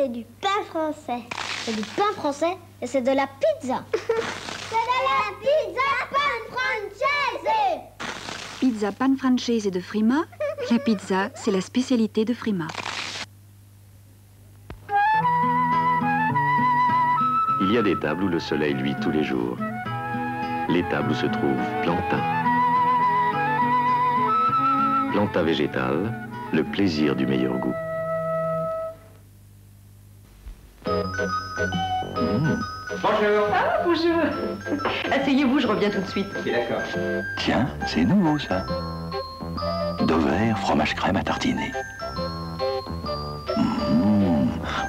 c'est du pain français. C'est du pain français et c'est de la pizza. C'est de la pizza pan francese. Pizza pan francese de Frima. La pizza, c'est la spécialité de Frima. Il y a des tables où le soleil luit tous les jours. Les tables où se trouve Planta. Planta végétale, le plaisir du meilleur goût. Bonjour. Ah, bonjour. Asseyez-vous, je reviens tout de suite. Ok, d'accord. Tiens, c'est nouveau ça. D'Auvert, fromage crème à tartiner.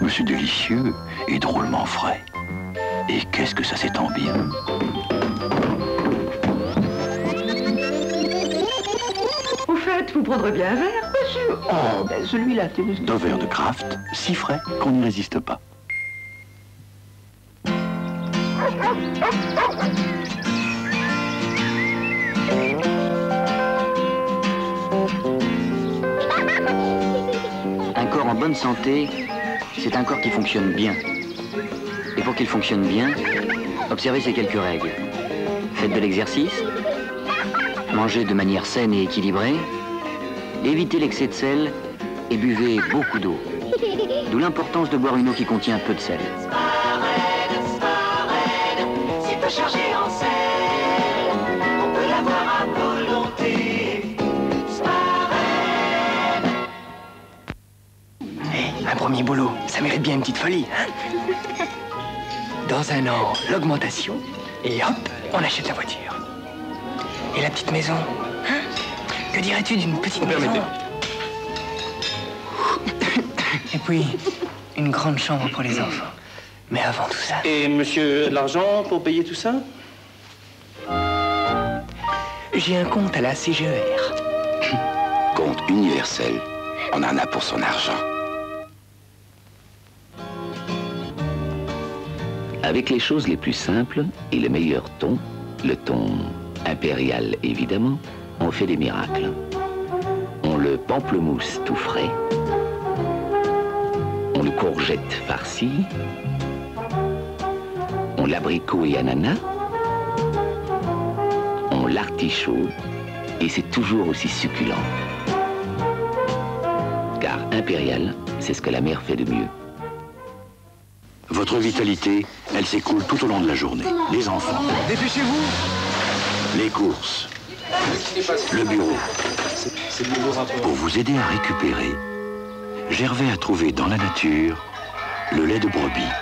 Mais c'est délicieux et drôlement frais. Et qu'est-ce que ça s'étend bien. Au fait, vous prendrez bien un verre, monsieur. Oh, ben celui-là, D'Auvert de Kraft, si frais qu'on n'y résiste pas. Un corps en bonne santé, c'est un corps qui fonctionne bien. Et pour qu'il fonctionne bien, observez ces quelques règles. Faites de l'exercice, mangez de manière saine et équilibrée, évitez l'excès de sel et buvez beaucoup d'eau. D'où l'importance de boire une eau qui contient peu de sel. C'est pas chargé en sel, on peut l'avoir à volonté. Un premier boulot, ça mérite bien une petite folie, hein? Dans un an, l'augmentation, et hop, on achète la voiture. Et la petite maison, hein? Que dirais-tu d'une petite maison? Et puis, une grande chambre pour les enfants. Mais avant tout ça... Et monsieur, l'argent pour payer tout ça? J'ai un compte à la CGER. Compte universel, on en a pour son argent. Avec les choses les plus simples et le meilleur ton, le ton impérial évidemment, on fait des miracles. On le pamplemousse tout frais, on le courgette farci, on l'abricot et ananas, on l'artichaut et c'est toujours aussi succulent. Car impérial, c'est ce que la mer fait de mieux. Votre vitalité, elle s'écoule tout au long de la journée. Les enfants, Dépêchez-vous. les courses, le bureau. C'est le nouveau rapport. Pour vous aider à récupérer, Gervais a trouvé dans la nature le lait de brebis,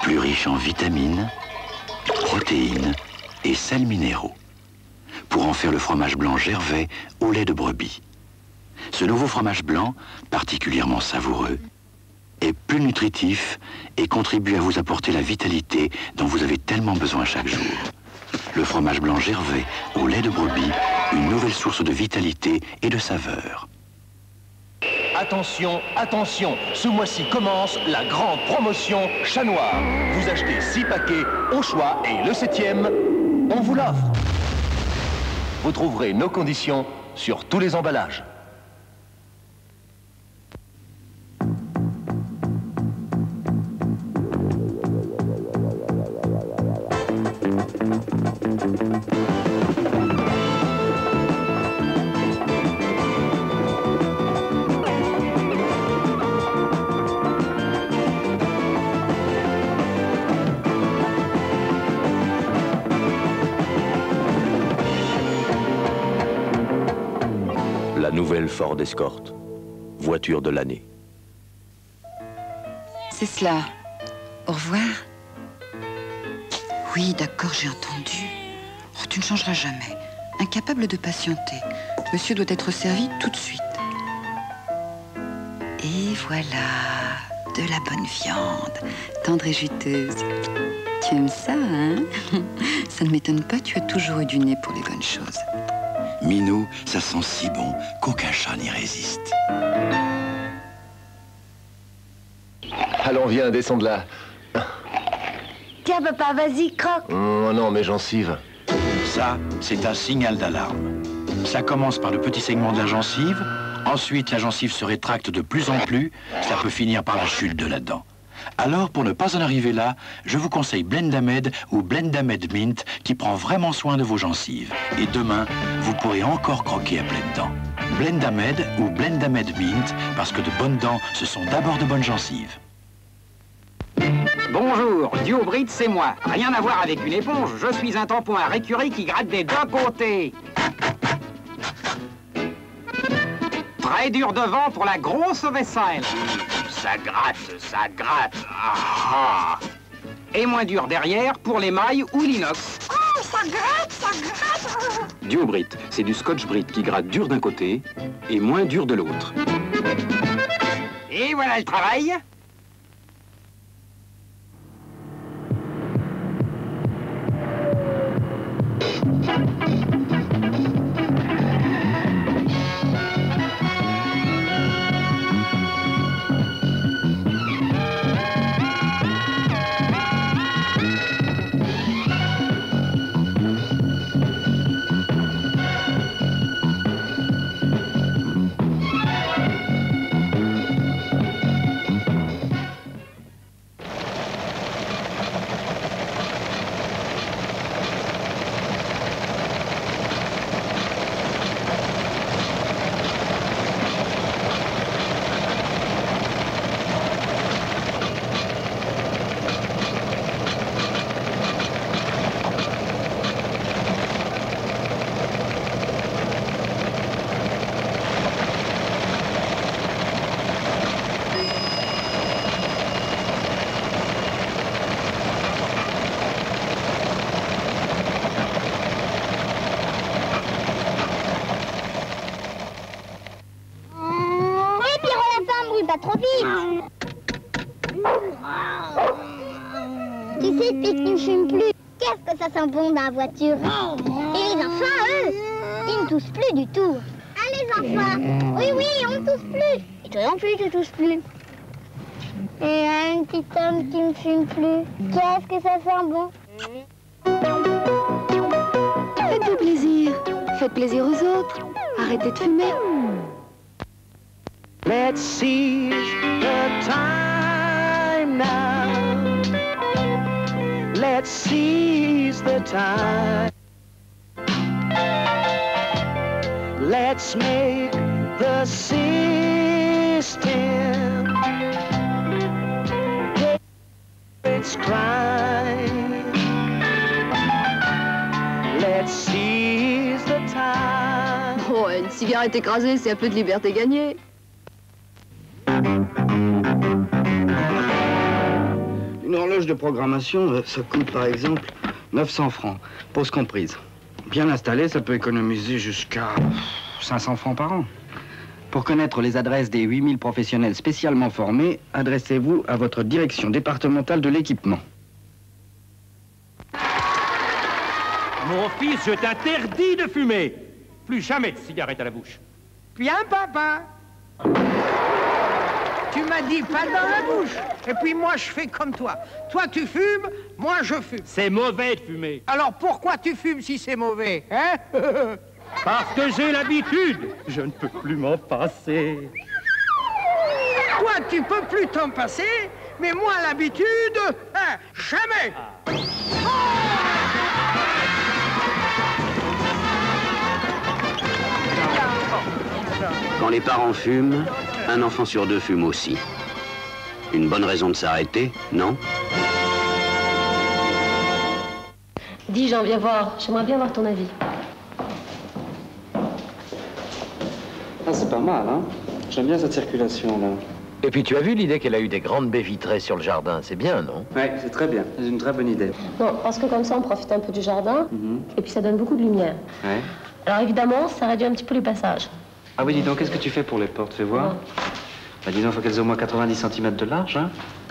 plus riche en vitamines, protéines et sels minéraux, pour en faire le fromage blanc Gervais au lait de brebis. Ce nouveau fromage blanc, particulièrement savoureux, est plus nutritif et contribue à vous apporter la vitalité dont vous avez tellement besoin chaque jour. Le fromage blanc Gervais au lait de brebis, une nouvelle source de vitalité et de saveur. Attention, attention, ce mois-ci commence la grande promotion Chat Noir. Vous achetez 6 paquets au choix et le 7e, on vous l'offre. Vous trouverez nos conditions sur tous les emballages. La nouvelle Ford Escort, voiture de l'année. C'est cela. Au revoir. Oui, d'accord, j'ai entendu. Oh, tu ne changeras jamais. Incapable de patienter. Monsieur doit être servi tout de suite. Et voilà, de la bonne viande, tendre et juteuse. Tu aimes ça, hein? Ça ne m'étonne pas, tu as toujours eu du nez pour les bonnes choses. Minou, ça sent si bon qu'aucun chat n'y résiste. Allons, viens, descends de là. Tiens, papa, vas-y, croque. Oh non, mes gencives. Ça, c'est un signal d'alarme. Ça commence par le petit segment de la gencive, Ensuite, la gencive se rétracte de plus en plus, ça peut finir par la chute de la dent. Alors, pour ne pas en arriver là, je vous conseille Blendamed ou Blendamed Mint qui prend vraiment soin de vos gencives. Et demain, vous pourrez encore croquer à pleines dents. Blendamed ou Blendamed Mint, parce que de bonnes dents, ce sont d'abord de bonnes gencives. Bonjour, Duobrit, c'est moi. Rien à voir avec une éponge, je suis un tampon à récurer qui gratte des deux côtés. Très dur devant pour la grosse vaisselle. Ça gratte, ça gratte. Ah. Et moins dur derrière pour l'émail ou l'inox. Oh, ça gratte, ça gratte. Duobrit, c'est du Scotch Brit qui gratte dur d'un côté et moins dur de l'autre. Et voilà le travail. Pas trop vite. Tu sais, depuis que tu ne fumes plus, qu'est-ce que ça sent bon dans la voiture. Et les enfants, eux, ils ne toussent plus du tout. Hein, les enfants? Oui, oui, on ne tousse plus. Et toi non plus, tu tousses plus. Et un petit homme qui ne fume plus, qu'est-ce que ça sent bon. Faites-vous plaisir. Faites plaisir aux autres. Arrêtez de fumer. Let's seize the time now. Let's seize the time. Let's make the system pay its crime. Let's seize the time. Oh, une cigarette écrasée, c'est un peu de liberté gagnée. Une horloge de programmation, ça coûte par exemple 900 francs, pause comprise. Bien installée, ça peut économiser jusqu'à 500 francs par an. Pour connaître les adresses des 8000 professionnels spécialement formés, adressez-vous à votre direction départementale de l'équipement. Mon fils, je t'interdis de fumer. Plus jamais de cigarette à la bouche. Bien, papa. Tu m'as dit pas dans la bouche. Et puis moi, je fais comme toi. Toi, tu fumes, moi, je fume. C'est mauvais de fumer. Alors pourquoi tu fumes si c'est mauvais, hein? Parce que j'ai l'habitude. Je ne peux plus m'en passer. Toi, tu peux plus t'en passer, mais moi, l'habitude, hein, jamais. Quand les parents fument, un enfant sur deux fume aussi. Une bonne raison de s'arrêter, non? Dis, Jean, viens voir. J'aimerais bien voir ton avis. Ah, c'est pas mal, hein? J'aime bien cette circulation, là. Et puis tu as vu l'idée qu'elle a eu des grandes baies vitrées sur le jardin, c'est bien, non? Oui, c'est très bien, c'est une très bonne idée. Non, parce que comme ça, on profite un peu du jardin, et puis ça donne beaucoup de lumière. Ouais. Alors évidemment, ça réduit un petit peu les passages. Ah oui, dis donc, qu'est-ce que tu fais pour les portes? Fais voir. Bah dis donc, faut qu'elles aient au moins 90 cm de large, hein?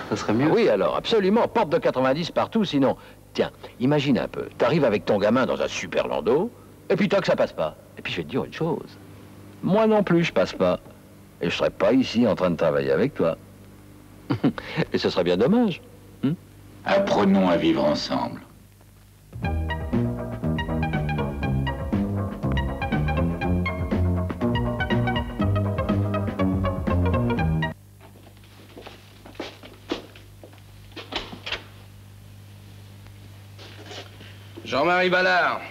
Ça serait mieux. Oui, alors, absolument, porte de 90 partout, sinon... Tiens, imagine un peu, t'arrives avec ton gamin dans un super landau, et puis toc, ça passe pas. Et puis je vais te dire une chose, moi non plus, je passe pas. Et je serais pas ici en train de travailler avec toi. Et ce serait bien dommage. Apprenons à vivre ensemble. Jean-Marie Ballard.